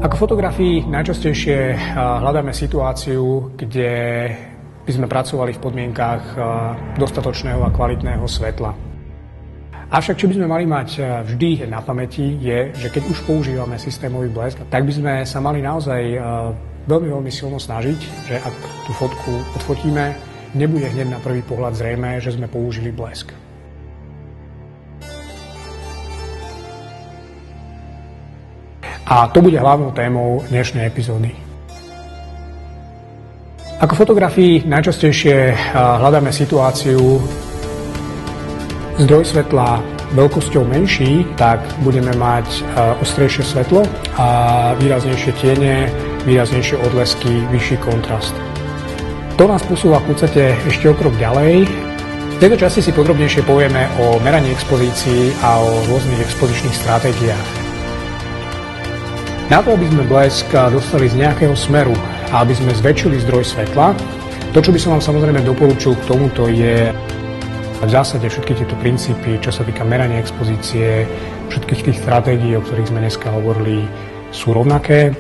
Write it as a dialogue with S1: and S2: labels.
S1: Ako fotografii najčastejšie hľadáme situáciu, kde by sme pracovali v podmienkách dostatočného a kvalitného svetla. Avšak, čo by sme mali mať vždy na pamäti, je, že keď už používame systémový blesk, tak by sme sa mali naozaj veľmi silno snažiť, že ak tú fotku odfotíme, nebude hneď na prvý pohľad zrejmé, že sme použili blesk. A to bude hlavnou témou dnešnej epizódy. Ako fotografii najčastejšie hľadáme situáciu zdroj svetla veľkosťou menší, tak budeme mať ostrejšie svetlo a výraznejšie tiene, výraznejšie odlesky, vyšší kontrast. To nás posúva v podstate ešte o krok ďalej. V tejto časti si podrobnejšie povieme o meraní expozícií a o rôznych expozičných stratégiách. Na to, aby sme blesk dostali z nejakého smeru a aby sme zväčšili zdroj svetla, to, čo by som vám samozrejme doporučil k tomuto, je v zásade všetky tieto princípy, čo sa týka merania expozície, všetkých tých stratégií, o ktorých sme dneska hovorili, sú rovnaké.